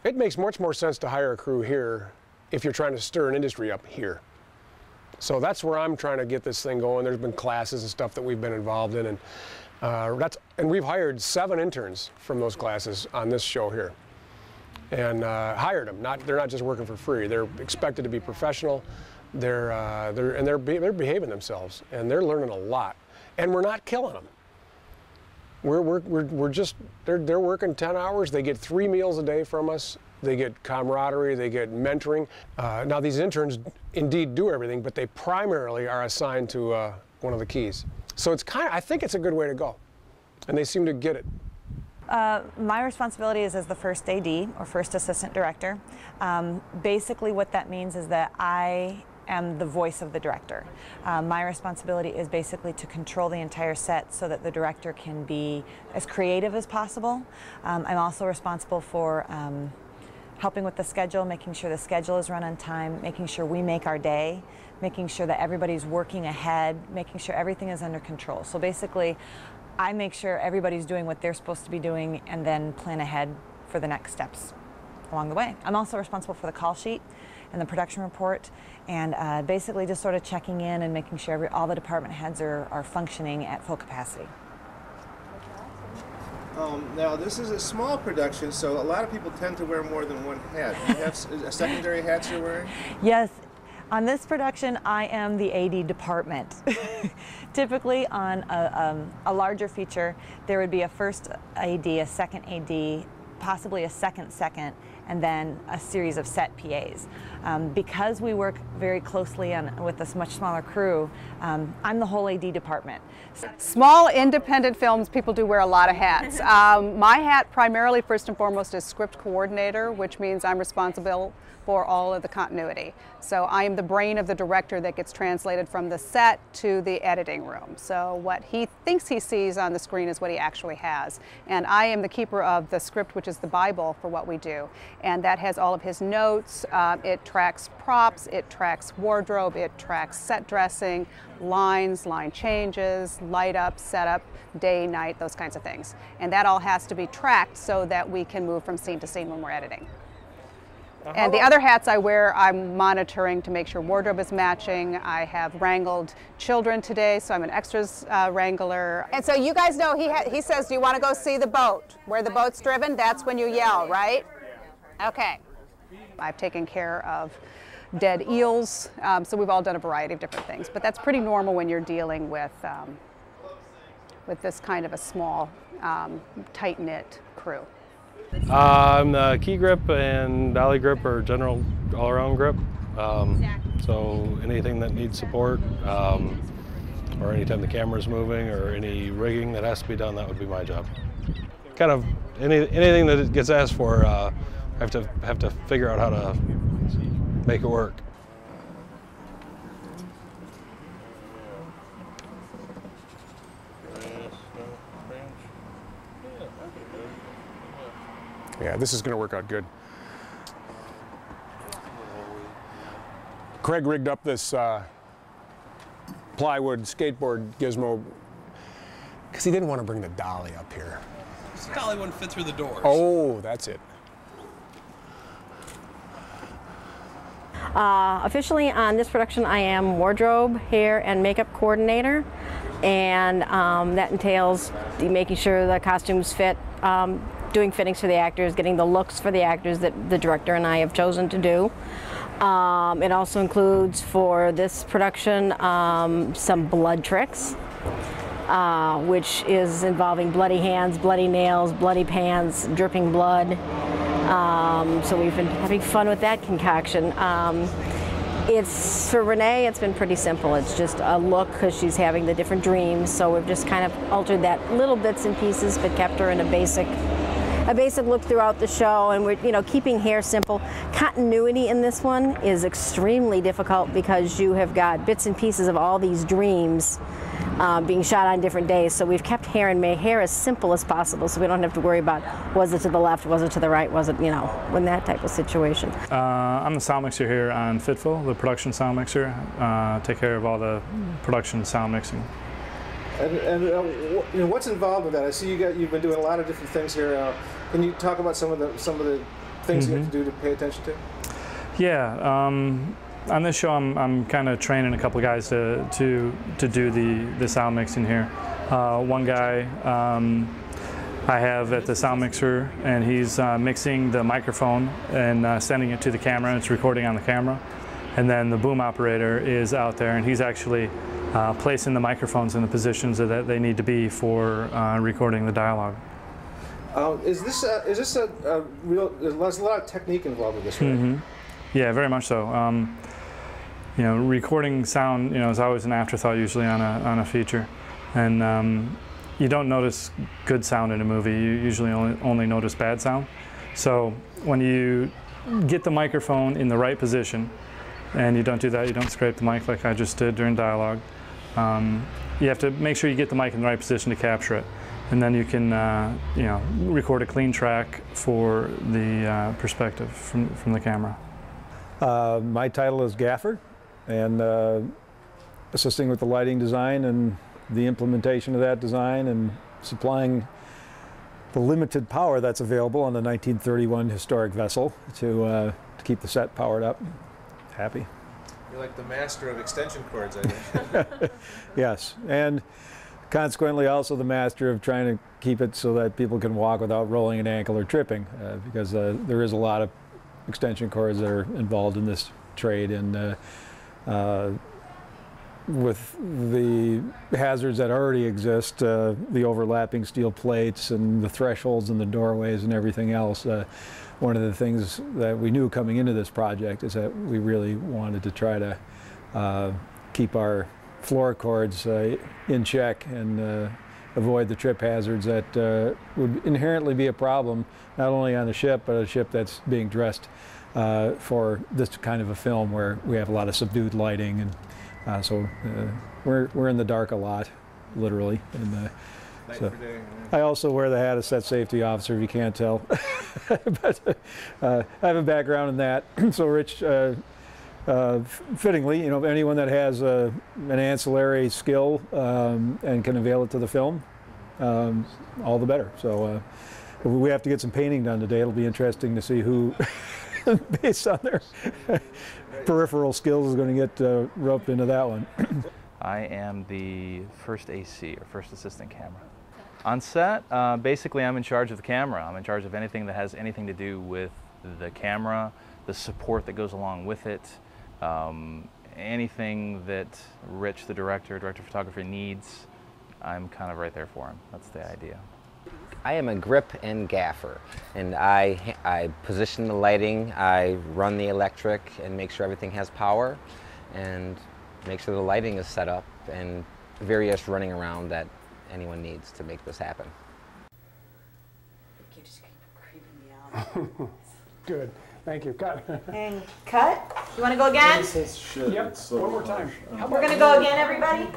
It makes much more sense to hire a crew here if you're trying to stir an industry up here. So that's where I'm trying to get this thing going. There's been classes and stuff that we've been involved in, and we've hired 7 interns from those classes on this show here, and hired them. They're not just working for free. They're expected to be professional. They're behaving themselves, and they're learning a lot. And we're not killing them. They're working 10 hours. They get 3 meals a day from us. They get camaraderie, they get mentoring. Now these interns indeed do everything, but they primarily are assigned to one of the keys. So I think it's a good way to go. And they seem to get it. My responsibility is as the first AD, or first assistant director. Basically what that means is that I am the voice of the director. My responsibility is basically to control the entire set so that the director can be as creative as possible. I'm also responsible for helping with the schedule, making sure the schedule is run on time, making sure we make our day, making sure that everybody's working ahead, making sure everything is under control. So basically, I make sure everybody's doing what they're supposed to be doing and then plan ahead for the next steps along the way. I'm also responsible for the call sheet and the production report, and basically just sort of checking in and making sure all the department heads are functioning at full capacity. Now this is a small production, so a lot of people tend to wear more than one hat. Do you have secondary hats you're wearing? Yes. On this production, I am the AD department. Typically on a larger feature, there would be a first AD, a second AD, possibly a second, and then a series of set PAs. Because we work very closely with this much smaller crew, I'm the whole AD department. Small independent films, people do wear a lot of hats. My hat primarily, first and foremost, is script coordinator, which means I'm responsible for all of the continuity. So I am the brain of the director that gets translated from the set to the editing room. So what he thinks he sees on the screen is what he actually has. And I am the keeper of the script, which is the Bible for what we do. And that has all of his notes. It tracks props, it tracks wardrobe, it tracks set dressing, lines, line changes, light up, setup, day, night, those kinds of things. And that all has to be tracked so that we can move from scene to scene when we're editing. And the other hats I wear, I'm monitoring to make sure wardrobe is matching. I have wrangled children today, so I'm an extras wrangler. And so you guys know, he says, do you want to go see the boat? Where the boat's driven, that's when you yell, right? Okay. I've taken care of dead eels, so we've all done a variety of different things. But that's pretty normal when you're dealing with this kind of a small, tight-knit crew. I'm the key grip and dolly grip or general all-around grip. So anything that needs support, or anytime the camera's moving or any rigging that has to be done, that would be my job. Kind of anything that gets asked for, I have to figure out how to make it work. Yeah, this is going to work out good. Craig rigged up this plywood skateboard gizmo because he didn't want to bring the dolly up here. The dolly wouldn't fit through the doors. Oh, that's it. Officially on this production, I am wardrobe, hair, and makeup coordinator, and that entails making sure the costumes fit, doing fittings for the actors, getting the looks for the actors that the director and I have chosen to do. It also includes, for this production, some blood tricks, which is involving bloody hands, bloody nails, bloody pants, dripping blood. So we've been having fun with that concoction. For Renee, it's been pretty simple. It's just a look because she's having the different dreams. So we've just kind of altered that little bits and pieces, but kept her in a basic look throughout the show, and we're keeping hair simple. Continuity in this one is extremely difficult because you have got bits and pieces of all these dreams being shot on different days. So we've kept hair and made hair as simple as possible, so we don't have to worry about was it to the left, was it to the right, was it in that type of situation. I'm the sound mixer here on Fitful, the production sound mixer. Take care of all the production sound mixing. And what's involved with that? I see you've been doing a lot of different things here. Can you talk about some of the things you have to do to pay attention to? Yeah, on this show I'm kind of training a couple guys to do the sound mixing here. One guy I have at the sound mixer, and he's mixing the microphone and sending it to the camera, and it's recording on the camera. And then the boom operator is out there, and he's actually placing the microphones in the positions that they need to be for recording the dialogue. Is this a real? There's a lot of technique involved with this, right? Mm-hmm. Yeah, very much so. You know, recording sound, you know, is always an afterthought usually on a feature, and you don't notice good sound in a movie. You usually only notice bad sound. So when you get the microphone in the right position, and you don't do that, you don't scrape the mic like I just did during dialogue. You have to make sure you get the mic in the right position to capture it, and then you can, you know, record a clean track for the perspective from the camera. My title is Gaffer, and assisting with the lighting design and the implementation of that design and supplying the limited power that's available on the 1931 historic vessel to keep the set powered up. Happy. You're like the master of extension cords, I think. Yes, and consequently also the master of trying to keep it so that people can walk without rolling an ankle or tripping, because there is a lot of extension cords that are involved in this trade, and with the hazards that already exist, the overlapping steel plates and the thresholds and the doorways and everything else, one of the things that we knew coming into this project is that we really wanted to try to keep our floor cords in check and avoid the trip hazards that would inherently be a problem not only on a ship, but a ship that's being dressed for this kind of a film where we have a lot of subdued lighting, and so we're in the dark a lot, literally. And, so I also wear the hat of set safety officer, if you can't tell. But I have a background in that. So Rich, fittingly, you know, anyone that has an ancillary skill and can avail it to the film, all the better. So we have to get some painting done today. It'll be interesting to see who, based on their peripheral skills, is going to get roped into that one. I am the first AC, or first assistant camera. On set, basically I'm in charge of the camera. I'm in charge of anything that has anything to do with the camera, the support that goes along with it, anything that Rich, the director of photography, needs, I'm kind of right there for him. That's the idea. I am a grip and gaffer, and I position the lighting, I run the electric and make sure everything has power, and make sure the lighting is set up, and various running around that anyone needs to make this happen. You just keep creeping me out. Good. Thank you. Cut. And cut. You want to go again? Yep. One more time. We're going to go again, everybody?